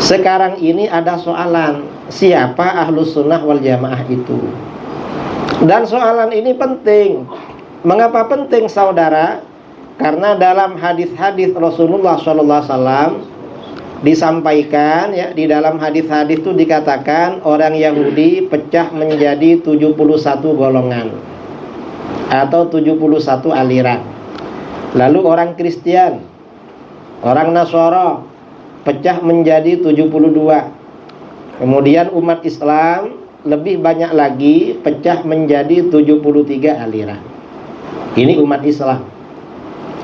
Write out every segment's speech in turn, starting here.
Sekarang ini ada soalan, siapa ahlus sunnah wal jamaah itu? Dan soalan ini penting. Mengapa penting, saudara? Karena dalam hadis-hadis Rasulullah SAW disampaikan, ya, di dalam hadis-hadis itu dikatakan orang Yahudi pecah menjadi 71 golongan atau 71 aliran. Lalu orang Kristen, orang Nasara pecah menjadi 72. Kemudian umat Islam lebih banyak lagi pecah menjadi 73 aliran. Ini umat Islam.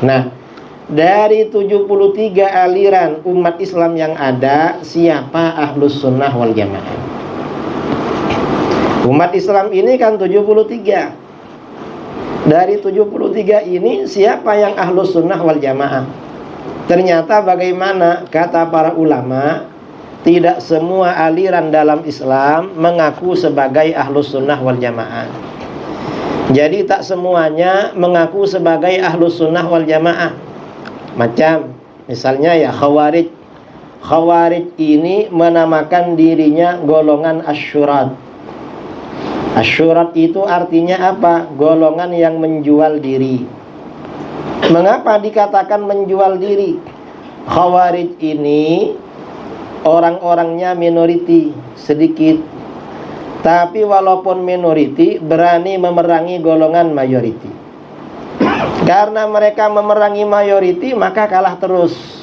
Nah, dari 73 aliran umat Islam yang ada, siapa ahlus sunnah wal jamaah? Umat Islam ini kan 73. Dari 73 ini, siapa yang ahlus sunnah wal jamaah? Ternyata bagaimana kata para ulama, tidak semua aliran dalam Islam mengaku sebagai ahlus sunnah wal jamaah. Jadi tak semuanya mengaku sebagai ahlus sunnah wal jamaah. Macam misalnya ya Khawarij. Khawarij ini menamakan dirinya golongan asyurat. Asyurat itu artinya apa? Golongan yang menjual diri. Mengapa dikatakan menjual diri? Khawarij ini orang-orangnya minoriti, sedikit. Tapi walaupun minoriti, berani memerangi golongan mayoriti. Karena mereka memerangi mayoriti, maka kalah terus.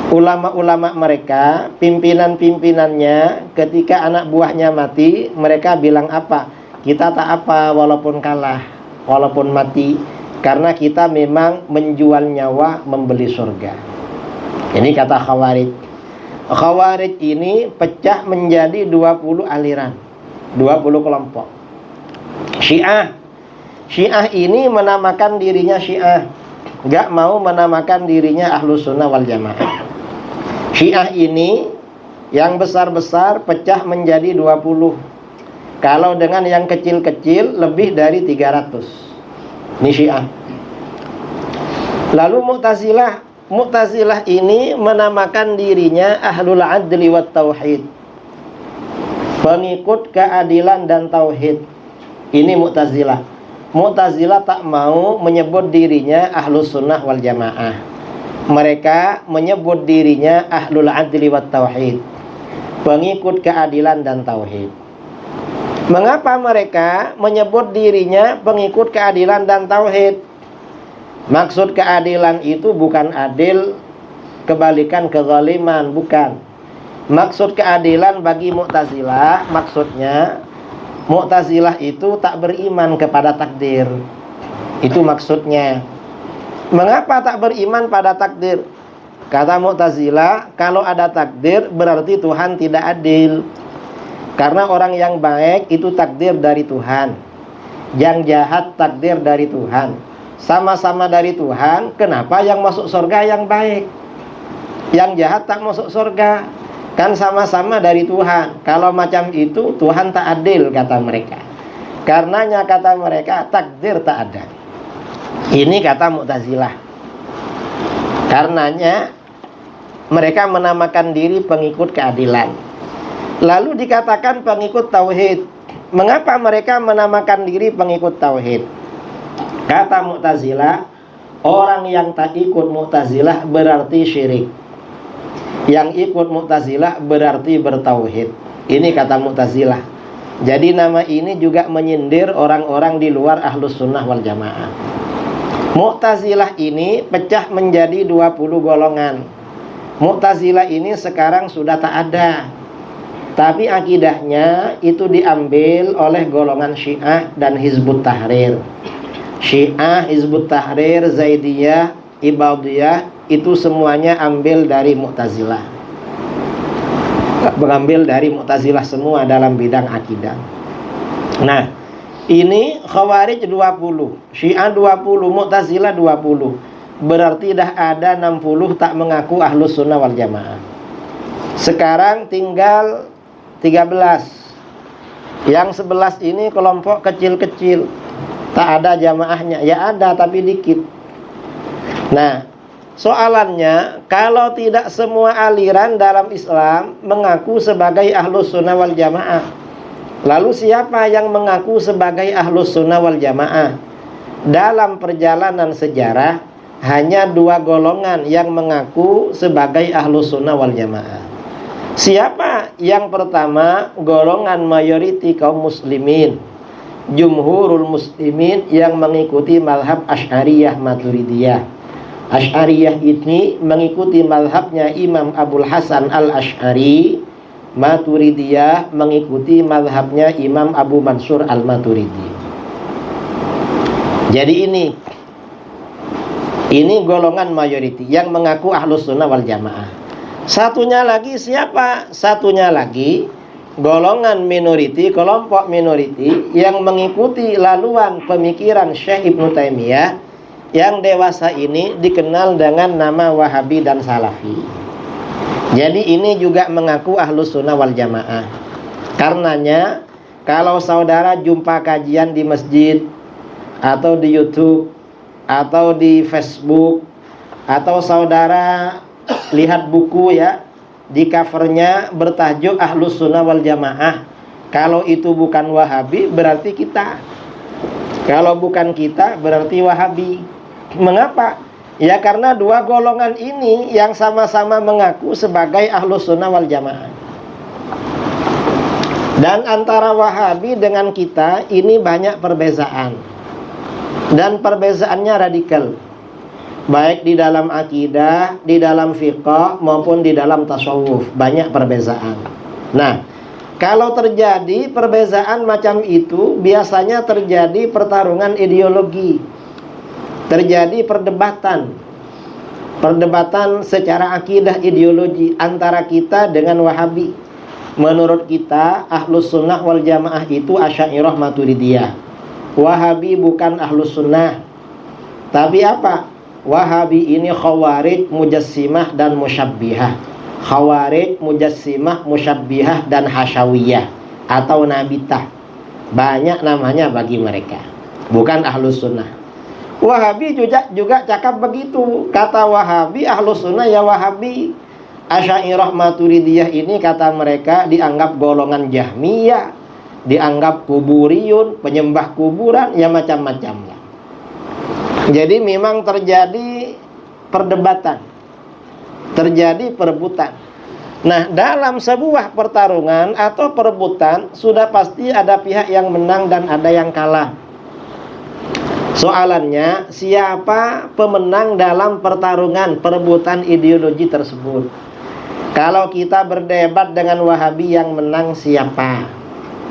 Ulama-ulama mereka, pimpinan-pimpinannya, ketika anak buahnya mati, mereka bilang apa? Kita tak apa walaupun kalah, walaupun mati, karena kita memang menjual nyawa membeli surga. Ini kata Khawarij. Khawarij ini pecah menjadi 20 aliran, 20 kelompok. Syiah. Syiah ini menamakan dirinya Syiah, gak mau menamakan dirinya Ahlus Sunnah wal Jamaah. Syiah ini yang besar-besar pecah menjadi 20. Kalau dengan yang kecil-kecil lebih dari 300. Ini Syiah. Lalu Mu'tazilah. Mu'tazilah ini menamakan dirinya Ahlul Adli wat Tauhid, pengikut keadilan dan tauhid. Ini Mu'tazilah. Mu'tazilah tak mau menyebut dirinya Ahlus Sunnah wal Jamaah. Mereka menyebut dirinya Ahlul Adli wat Tauhid, pengikut keadilan dan tauhid. Mengapa mereka menyebut dirinya pengikut keadilan dan tauhid? Maksud keadilan itu bukan adil kebalikan kezaliman, bukan. Maksud keadilan bagi Mu'tazilah, maksudnya Mu'tazilah itu tak beriman kepada takdir. Itu maksudnya. Mengapa tak beriman pada takdir? Kata Mu'tazilah, kalau ada takdir berarti Tuhan tidak adil. Karena orang yang baik itu takdir dari Tuhan, yang jahat takdir dari Tuhan. Sama-sama dari Tuhan, kenapa yang masuk surga yang baik, yang jahat tak masuk surga? Kan sama-sama dari Tuhan. Kalau macam itu Tuhan tak adil, kata mereka. Karenanya kata mereka takdir tak ada. Ini kata Mu'tazilah. Karenanya mereka menamakan diri pengikut keadilan. Lalu dikatakan pengikut tauhid. Mengapa mereka menamakan diri pengikut tauhid? Kata Mu'tazilah, orang yang tak ikut Mu'tazilah berarti syirik. Yang ikut Mu'tazilah berarti bertauhid. Ini kata Mu'tazilah. Jadi nama ini juga menyindir orang-orang di luar Ahlus Sunnah wal Jamaah. Mu'tazilah ini pecah menjadi 20 golongan. Mu'tazilah ini sekarang sudah tak ada. Tapi akidahnya itu diambil oleh golongan Syiah dan Hizbut Tahrir. Syiah, Hizbut Tahrir, Zaidiyah, Ibadiyah, itu semuanya ambil dari Mu'tazilah. Mengambil dari Mu'tazilah semua dalam bidang akidah. Nah, ini Khawarij 20, Syiah 20, Mu'tazilah 20. Berarti dah ada 60 tak mengaku Ahlus Sunnah wal Jamaah. Sekarang tinggal 13. Yang 11 ini kelompok kecil-kecil, tak ada jamaahnya. Ya ada tapi dikit. Nah, Soalannya, kalau tidak semua aliran dalam Islam mengaku sebagai Ahlus Sunnah wal Jamaah, lalu siapa yang mengaku sebagai Ahlus Sunnah wal Jamaah? Dalam perjalanan sejarah, hanya dua golongan yang mengaku sebagai Ahlus Sunnah wal Jamaah. Siapa? Yang pertama, golongan mayoriti kaum muslimin, jumhurul muslimin yang mengikuti mazhab Asy'ariyah Maturidiyah. Asy'ariyah ini mengikuti mazhabnya Imam Abul Hasan Al-Asy'ari. Maturidiyah mengikuti mazhabnya Imam Abu Mansur Al-Maturidi. Jadi ini golongan mayoriti yang mengaku Ahlus Sunnah wal Jamaah. Satunya lagi siapa? Satunya lagi golongan minoriti, kelompok minoriti yang mengikuti laluan pemikiran Syekh Ibnu Taimiyah, yang dewasa ini dikenal dengan nama Wahabi dan Salafi. Jadi ini juga mengaku Ahlus Sunnah wal Jamaah. Karenanya kalau saudara jumpa kajian di masjid, atau di YouTube, atau di Facebook, atau saudara lihat buku ya, di covernya bertajuk Ahlus Sunnah wal Jamaah, kalau itu bukan Wahabi berarti kita. Kalau bukan kita berarti Wahabi. Mengapa? Ya karena dua golongan ini yang sama-sama mengaku sebagai Ahlus Sunnah wal Jamaah. Dan antara Wahabi dengan kita ini banyak perbedaan. Dan perbezaannya radikal. Baik di dalam akidah, di dalam fiqh maupun di dalam tasawuf, banyak perbedaan. Nah, kalau terjadi perbedaan macam itu, biasanya terjadi pertarungan ideologi. Terjadi perdebatan secara akidah ideologi antara kita dengan Wahabi. Menurut kita Ahlus Sunnah wal Jamaah itu Asy'ariyah Maturidiyah. Wahabi bukan Ahlus Sunnah. Tapi apa? Wahabi ini Khawarij, Mujassimah dan Musyabbihah. Khawarij, Mujassimah, Musyabbihah dan Hasyawiyah atau Nabitah. Banyak namanya bagi mereka. Bukan Ahlus Sunnah. Wahabi juga cakap begitu. Kata Wahabi, Ahlus Sunnah ya Wahabi. Asy'ariyah Maturidiyah ini kata mereka dianggap golongan Jahmiyah, dianggap kuburiyun, penyembah kuburan, ya macam-macam lah. Jadi memang terjadi perdebatan, terjadi perebutan. Nah, dalam sebuah pertarungan atau perebutan sudah pasti ada pihak yang menang dan ada yang kalah. Soalannya, siapa pemenang dalam pertarungan perebutan ideologi tersebut? Kalau kita berdebat dengan Wahabi, yang menang siapa?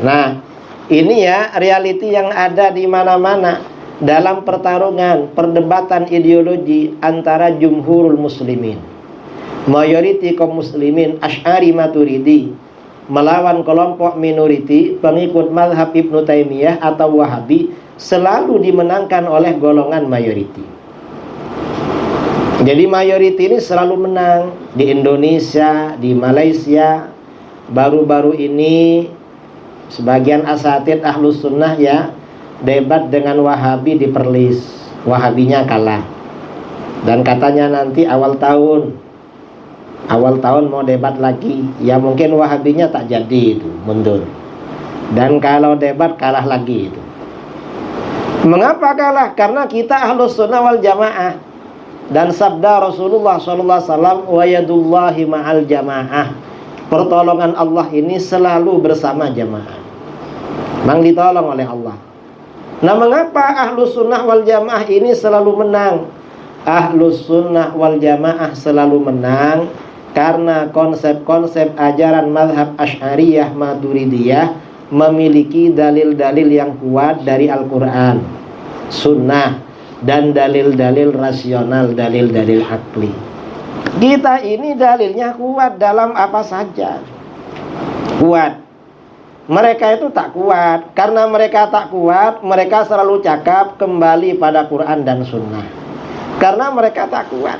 Nah, ini ya realiti yang ada di mana-mana dalam pertarungan perdebatan ideologi antara jumhurul muslimin, mayoriti kaum muslimin Asy'ari Maturidi, melawan kelompok minoriti pengikut mazhab Ibnu Taimiyah atau Wahabi, selalu dimenangkan oleh golongan mayoriti. Jadi mayoriti ini selalu menang. Di Indonesia, di Malaysia, baru-baru ini sebagian asatidz Ahlus Sunnah ya debat dengan Wahabi di Perlis. Wahabinya kalah. Dan katanya nanti awal tahun mau debat lagi. Ya mungkin Wahabinya tak jadi itu, mundur. Dan kalau debat kalah lagi itu. Mengapa kalah? Karena kita Ahlus Sunnah wal Jamaah. Dan sabda Rasulullah SAW, wa yadullahi ma'al jamaah. Pertolongan Allah ini selalu bersama jamaah. Memang ditolong oleh Allah. Nah, mengapa Ahlus Sunnah wal Jamaah ini selalu menang? Ahlus Sunnah wal Jamaah selalu menang karena konsep-konsep ajaran mazhab Asy'ariyah Maturidiyah memiliki dalil-dalil yang kuat dari Al-Quran, Sunnah, dan dalil-dalil rasional, dalil-dalil akli. Kita ini dalilnya kuat dalam apa saja. Kuat. Mereka itu tak kuat. Karena mereka tak kuat, mereka selalu cakap kembali pada Quran dan Sunnah. Karena mereka tak kuat.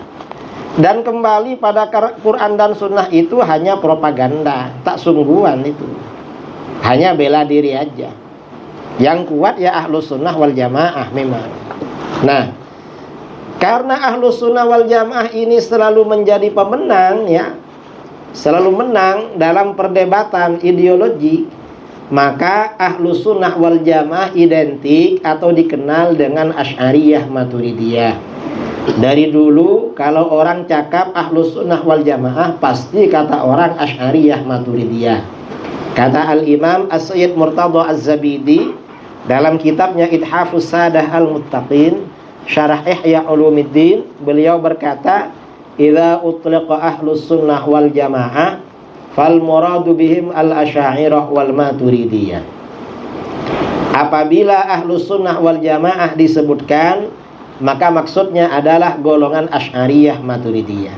Dan kembali pada Quran dan Sunnah itu hanya propaganda, tak sungguhan itu. Hanya bela diri aja. Yang kuat ya Ahlus Sunnah wal Jamaah memang. Nah, Karena Ahlus Sunnah wal Jamaah ini selalu menjadi pemenang, ya, selalu menang dalam perdebatan ideologi, maka Ahlus Sunnah wal Jamaah identik atau dikenal dengan Asy'ariyah Maturidiyah. Dari dulu kalau orang cakap Ahlus Sunnah wal Jamaah, pasti kata orang Asy'ariyah Maturidiyah. Kata Al-Imam As-Sayyid Murtadha Az-Zabidi dalam kitabnya Ithafus Sadah Al-Muttaqin Syarah Ihya Ulumuddin, beliau berkata, "Idza utliqa Ahlus Sunnah wal Jamaah fal muradu bihim al-Asy'ariyah wal Maturidiyah." Apabila Ahlus Sunnah wal Jamaah disebutkan, maka maksudnya adalah golongan Asy'ariyah Maturidiyah.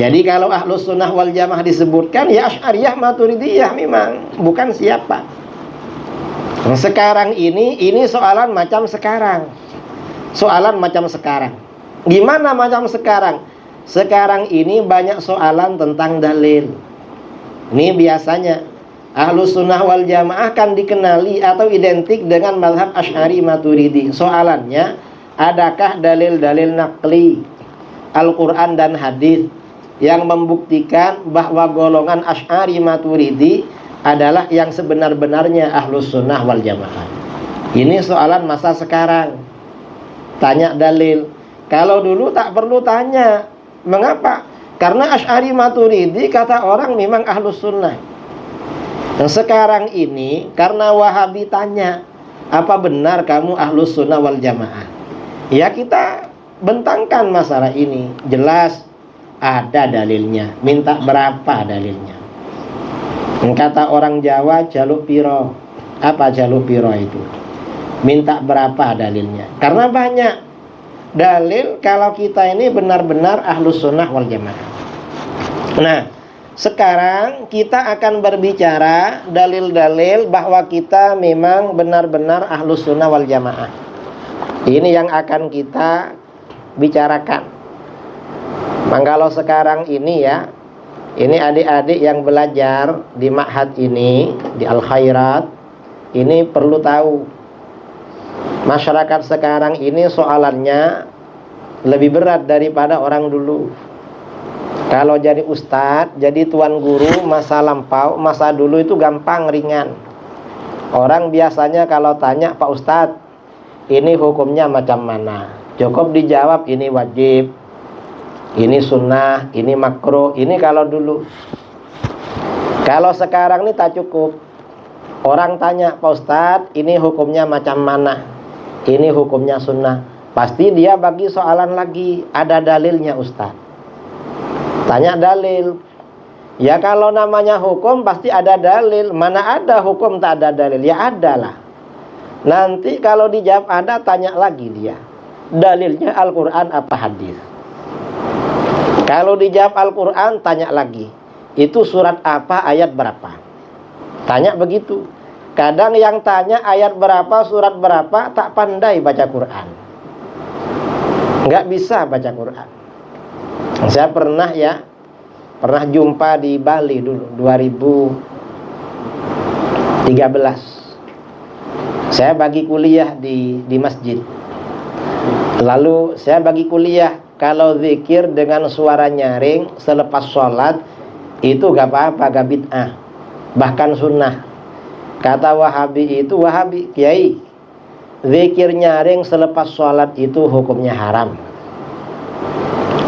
Jadi kalau Ahlus Sunnah wal Jamaah disebutkan, ya Asy'ariyah Maturidiyah memang, bukan siapa. Sekarang ini soalan macam sekarang. Soalan macam sekarang. Gimana macam sekarang? Sekarang ini banyak soalan tentang dalil. Ini biasanya Ahlus Sunnah wal Jamaah kan dikenali atau identik dengan mazhab Asy'ari Maturidi. Soalannya, adakah dalil-dalil naqli Al-Quran dan hadis yang membuktikan bahwa golongan Asy'ari Maturidi adalah yang sebenar-benarnya Ahlus Sunnah wal Jamaah? Ini soalan masa sekarang. Tanya dalil. Kalau dulu tak perlu tanya. Mengapa? Karena Asy'ari Maturidi kata orang memang Ahlus Sunnah. Nah, sekarang ini karena Wahabi tanya, apa benar kamu Ahlus Sunnah wal Jamaah? Ya kita bentangkan masalah ini. Jelas ada dalilnya. Minta berapa dalilnya? Kata orang Jawa, jaluk piro. Apa jaluk piro itu? Minta berapa dalilnya? Karena banyak dalil kalau kita ini benar-benar Ahlus Sunnah wal Jamaah. Nah, sekarang kita akan berbicara dalil-dalil bahwa kita memang benar-benar Ahlus Sunnah wal Jamaah. Ini yang akan kita bicarakan. Kalau sekarang ini ya, ini adik-adik yang belajar di ma'had ini, di Al-Khairat, ini perlu tahu. Masyarakat sekarang ini soalannya lebih berat daripada orang dulu. Kalau jadi ustadz, jadi tuan guru masa lampau, masa dulu itu gampang, ringan. Orang biasanya kalau tanya, Pak Ustadz, ini hukumnya macam mana? Cukup dijawab ini wajib, ini sunnah, ini makruh. Ini kalau dulu. Kalau sekarang ini tak cukup. Orang tanya, Pak Ustadz, ini hukumnya macam mana? Ini hukumnya sunnah. Pasti dia bagi soalan lagi. Ada dalilnya Ustaz. Tanya dalil. Ya kalau namanya hukum pasti ada dalil. Mana ada hukum tak ada dalil? Ya ada lah. Nanti kalau dijawab ada, tanya lagi dia. Dalilnya Al-Quran apa hadis? Kalau dijawab Al-Quran, tanya lagi. Itu surat apa, ayat berapa? Tanya begitu. Kadang yang tanya ayat berapa, surat berapa, tak pandai baca Quran. Nggak bisa baca Quran. Saya pernah jumpa di Bali dulu, 2013. Saya bagi kuliah di masjid. Lalu saya bagi kuliah, kalau zikir dengan suara nyaring selepas sholat, itu gak apa-apa, gak bid'ah, bahkan sunnah. Kata Wahabi itu, Wahabi, Kiai, zikir nyaring selepas sholat itu hukumnya haram.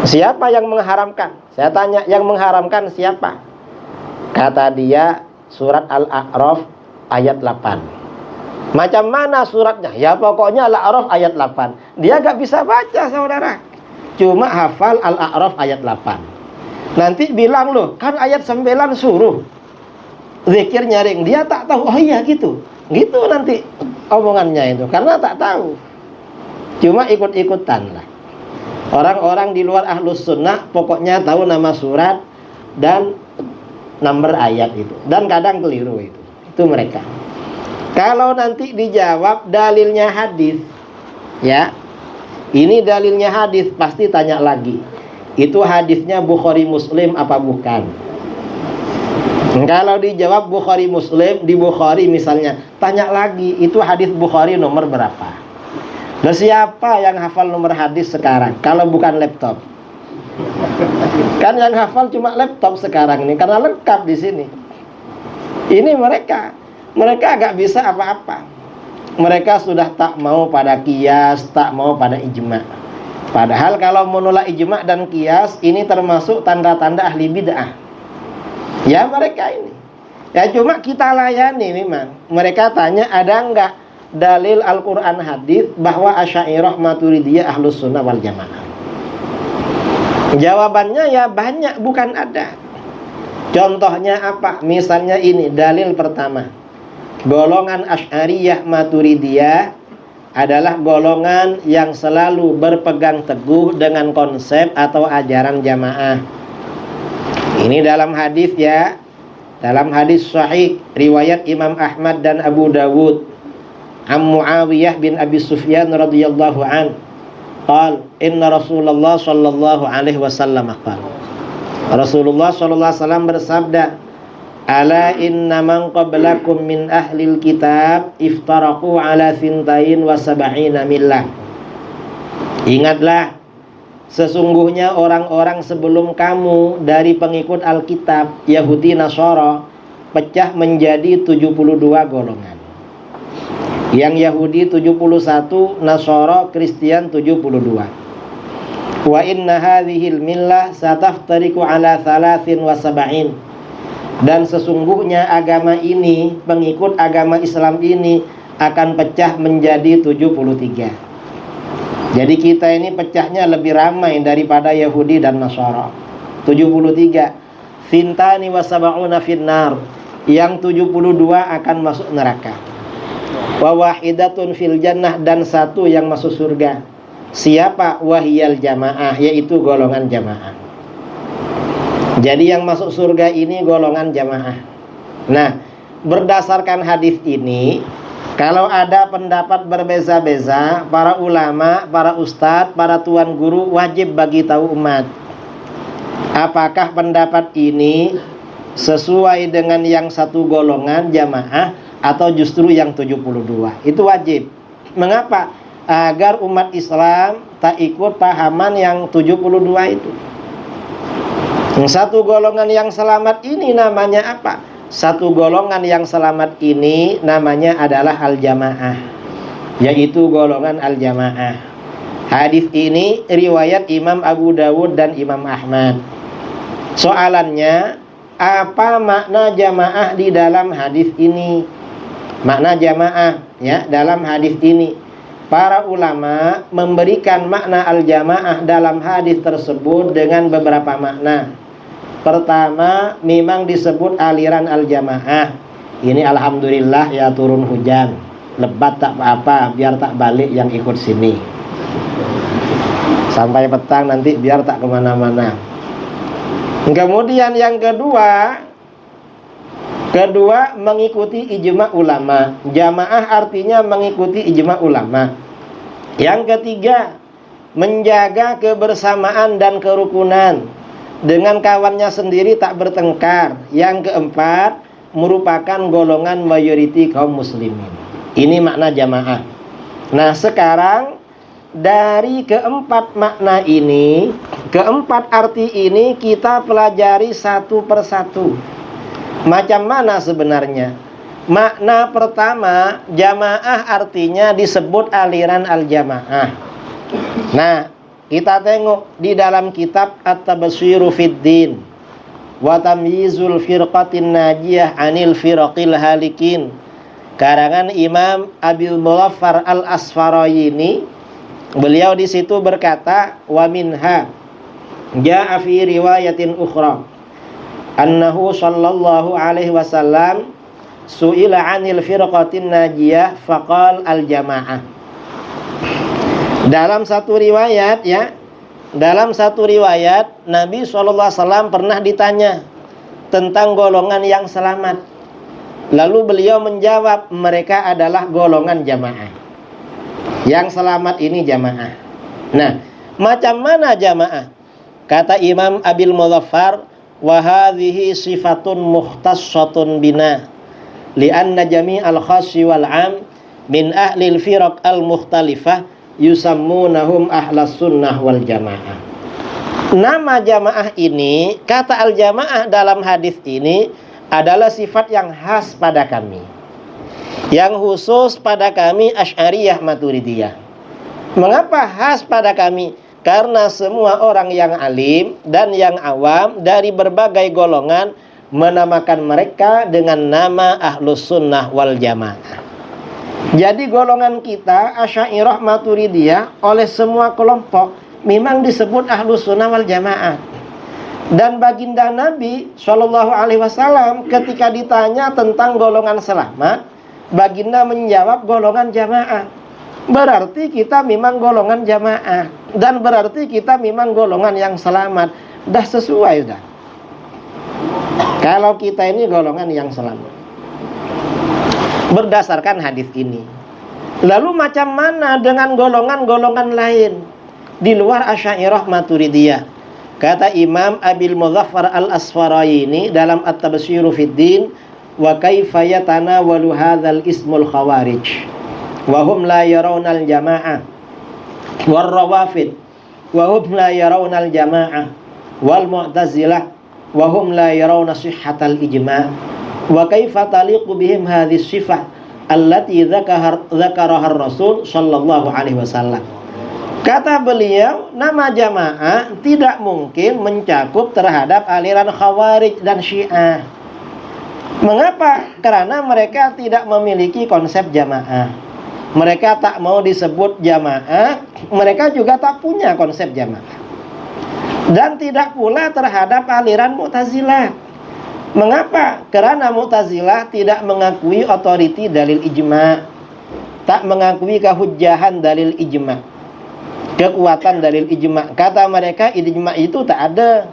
Siapa yang mengharamkan? Saya tanya, yang mengharamkan siapa? Kata dia, surat Al-A'raf ayat 8. Macam mana suratnya? Ya pokoknya Al-A'raf ayat 8. Dia gak bisa baca, saudara. Cuma hafal Al-A'raf ayat 8. Nanti bilang, loh, kan ayat 9 suruh zikir nyaring. Dia tak tahu. Oh iya gitu. Gitu nanti omongannya itu. Karena tak tahu. Cuma ikut-ikutan lah. Orang-orang di luar Ahlus Sunnah pokoknya tahu nama surat dan nomor ayat itu. Dan kadang keliru itu. Itu mereka. Kalau nanti dijawab dalilnya hadis, ya, ini dalilnya hadis, pasti tanya lagi. Itu hadisnya Bukhari Muslim apa bukan? Kalau dijawab Bukhari Muslim, di Bukhari misalnya, tanya lagi, itu hadis Bukhari nomor berapa? Nah, siapa yang hafal nomor hadis sekarang kalau bukan laptop? Kan yang hafal cuma laptop sekarang ini karena lengkap di sini. Ini mereka agak bisa apa-apa. Mereka sudah tak mau pada qiyas, tak mau pada ijma'. Padahal kalau menolak ijma' dan qiyas ini termasuk tanda-tanda ahli bid'ah. Ya mereka ini. Ya cuma kita layani memang. Mereka tanya ada enggak dalil Al-Quran hadis bahwa Asy'ariyah Maturidiyah Ahlus Sunnah wal Jamaah. Jawabannya ya banyak, bukan ada. Contohnya apa? Misalnya ini dalil pertama. Golongan Asy'ariyah Maturidiyah adalah golongan yang selalu berpegang teguh dengan konsep atau ajaran jamaah. Ini dalam hadis ya. Dalam hadis sahih riwayat Imam Ahmad dan Abu Dawud, An Muawiyah bin Abi Sufyan radhiyallahu an, qala inna Rasulullah sallallahu alaihi wasallam qala. Rasulullah sallallahu alaihi wasallam bersabda, ala inna man qablakum min ahlil kitab iftaraqu ala thintain wa sab'ina millah. Ingatlah, sesungguhnya orang-orang sebelum kamu dari pengikut Alkitab, Yahudi Nasara, pecah menjadi 72 golongan. Yang Yahudi 71, Nasara Kristen 72. Wa inna hadhil millah sataftariqu ala 73. Dan sesungguhnya agama ini, pengikut agama Islam ini akan pecah menjadi 73. Jadi kita ini pecahnya lebih ramai daripada Yahudi dan Nasara. 73. Thintani wa sab'una finnar. Yang 72 akan masuk neraka. Wa wahidatun fil jannah, dan satu yang masuk surga. Siapa? Wahiyal jamaah, yaitu golongan jamaah. Jadi yang masuk surga ini golongan jamaah. Nah, berdasarkan hadis ini, kalau ada pendapat berbeza-beza, para ulama, para ustadz, para tuan guru wajib bagi tahu umat. Apakah pendapat ini sesuai dengan yang satu golongan jamaah atau justru yang 72? Itu wajib. Mengapa? Agar umat Islam tak ikut pahaman yang 72 itu. Satu golongan yang selamat ini namanya apa? Satu golongan yang selamat ini namanya adalah al-jamaah, yaitu golongan al-jamaah. Hadis ini riwayat Imam Abu Dawud dan Imam Ahmad. Soalannya, apa makna jamaah di dalam hadis ini? Makna jamaah ya dalam hadis ini. Para ulama memberikan makna al-jamaah dalam hadis tersebut dengan beberapa makna. Pertama, memang disebut aliran al-jamaah. Ini alhamdulillah ya turun hujan. Lebat tak apa-apa, biar tak balik yang ikut sini. Sampai petang nanti biar tak kemana-mana. Kemudian yang kedua mengikuti ijma ulama. Jamaah artinya mengikuti ijma ulama. Yang ketiga, menjaga kebersamaan dan kerukunan. Dengan kawannya sendiri tak bertengkar. Yang keempat, merupakan golongan mayoriti kaum muslimin. Ini makna jamaah. Nah sekarang dari keempat makna ini, keempat arti ini kita pelajari satu persatu. Macam mana sebenarnya? Makna pertama, jamaah artinya disebut aliran al-jamaah. Nah, kita tengok di dalam kitab At-Tabsyiru Fiddin wa Tamyizul Firqatin Najiyah Anil Firaqil Halikin, karangan Imam Abil Mulaffar Al-Asfarayini. Beliau di situ berkata, wa minha ja'a fi riwayatin ukhra annahu sallallahu alaihi wasallam su'ila 'anil firqatin najiyah faqal al-jamaah. Dalam satu riwayat Nabi SAW pernah ditanya tentang golongan yang selamat. Lalu beliau menjawab, mereka adalah golongan jamaah. Yang selamat ini jamaah. Nah, macam mana jamaah? Kata Imam Abil Mulaffar, wa hadhihi sifatun mukhtassatun bina li'anna jami'al khassi wal 'am min ahlil firaq al-mukhtalifah yusammunahum ahlas sunnah wal jamaah. Nama jamaah ini, kata al-jamaah dalam hadis ini adalah sifat yang khas pada kami, yang khusus pada kami Asy'ariyah Maturidiyah. Mengapa khas pada kami? Karena semua orang yang alim dan yang awam dari berbagai golongan menamakan mereka dengan nama Ahlus Sunnah wal Jamaah. Jadi golongan kita Asy'ariyah Maturidiyah oleh semua kelompok memang disebut Ahlus Sunnah wal Jamaah. Dan baginda Nabi Shallallahu Alaihi Wasallam ketika ditanya tentang golongan selamat, baginda menjawab golongan jamaah. Berarti kita memang golongan jamaah, dan berarti kita memang golongan yang selamat. Dah sesuai dah. Kalau kita ini golongan yang selamat berdasarkan hadis ini. Lalu macam mana dengan golongan-golongan lain di luar Asy'ariyah Maturidiyah? Kata Imam Abil Muzaffar Al-Asfaraini dalam At-Tabsyiru fid Din, wa kaifa yatanawalu hadzal ismul khawarij wa hum la yarawnal jamaah war rawafid wa hum la yarawnal jamaah wal mu'tazilah wa hum la yarawna sihhatal ijma', wa kaifa taliqu bihim hadhihi sifah allati dzakaraha ar-rasul sallallahu alaihi wasallam. Kata beliau, nama jamaah tidak mungkin mencakup terhadap aliran Khawarij dan Syiah. Mengapa? Karena mereka tidak memiliki konsep jamaah. Mereka tak mau disebut jamaah, mereka juga tak punya konsep jamaah. Dan tidak pula terhadap aliran Mu'tazilah. Mengapa? Karena Mu'tazilah tidak mengakui otoriti dalil ijma', tak mengakui kehujjahan dalil ijma', kekuatan dalil ijma'. Kata mereka ijma' itu tak ada.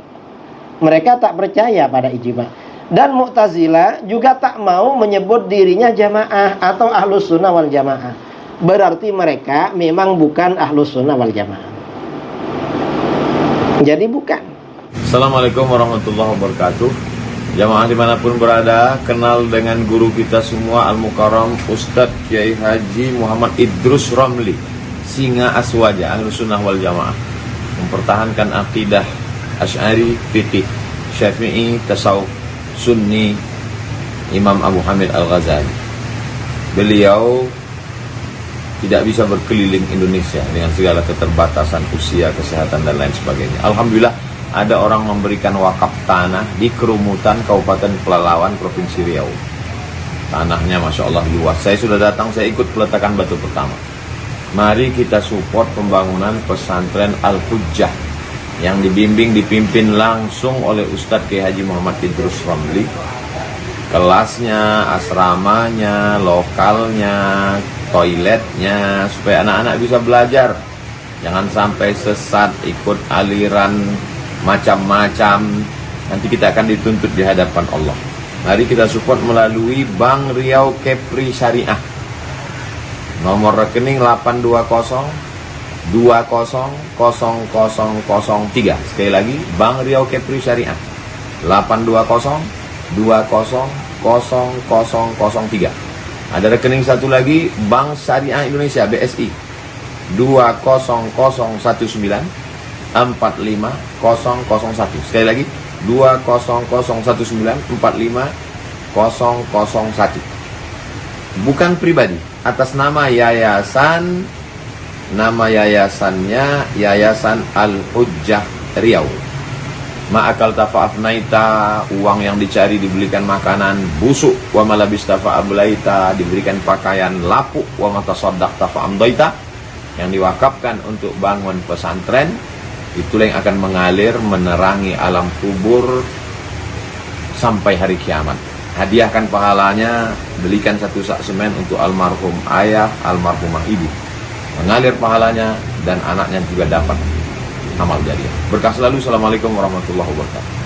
Mereka tak percaya pada ijma'. Dan Mu'tazilah juga tak mau menyebut dirinya jamaah atau Ahlus Sunnah wal Jamaah. Berarti mereka memang bukan Ahlus Sunnah wal Jamaah. Jadi bukan. Assalamualaikum warahmatullahi wabarakatuh. Jamaah dimanapun berada, kenal dengan guru kita semua Al-Mukarram Ustadz Kiai Haji Muhammad Idrus Ramli, Singa Aswaja, Ahlus Sunnah wal Jamaah, mempertahankan akidah Asy'ari, fikih, Syafi'i, tasawuf, Sunni, Imam Abu Hamid Al-Ghazali. Beliau tidak bisa berkeliling Indonesia dengan segala keterbatasan usia, kesehatan, dan lain sebagainya. Alhamdulillah ada orang memberikan wakaf tanah di Kerumutan, Kabupaten Pelalawan, Provinsi Riau. Tanahnya Masya Allah luas. Saya sudah datang, saya ikut peletakan batu pertama. Mari kita support pembangunan pesantren Al-Hujjah yang dipimpin langsung oleh Ustadz Kiai Haji Muhammad Idrus Ramli. Kelasnya, asramanya, lokalnya, toiletnya, supaya anak-anak bisa belajar. Jangan sampai sesat, ikut aliran macam-macam. Nanti kita akan dituntut di hadapan Allah. Mari kita support melalui Bank Riau Kepri Syariah. Nomor rekening 820 200003. Sekali lagi, Bank Riau Kepri Syariah 820 200003. Ada rekening satu lagi, Bank Syariah Indonesia BSI 20019 45001. Sekali lagi 20019 45001. Bukan pribadi, atas nama yayasan. Nama yayasannya Yayasan Al-Hujjah Riau. Ma'akal tafa'afnaita, uang yang dicari dibelikan makanan busuk. Wa malabis tafa'ablaita, diberikan pakaian lapuk. Wa matasaddaq tafa'amdaita, yang diwakafkan untuk bangun pesantren. Itulah yang akan mengalir menerangi alam kubur sampai hari kiamat. Hadiahkan pahalanya, belikan satu sak semen untuk almarhum ayah, almarhumah ibu. Mengalir pahalanya dan anaknya juga dapat amal jariah. Berkah selalu. Assalamualaikum warahmatullahi wabarakatuh.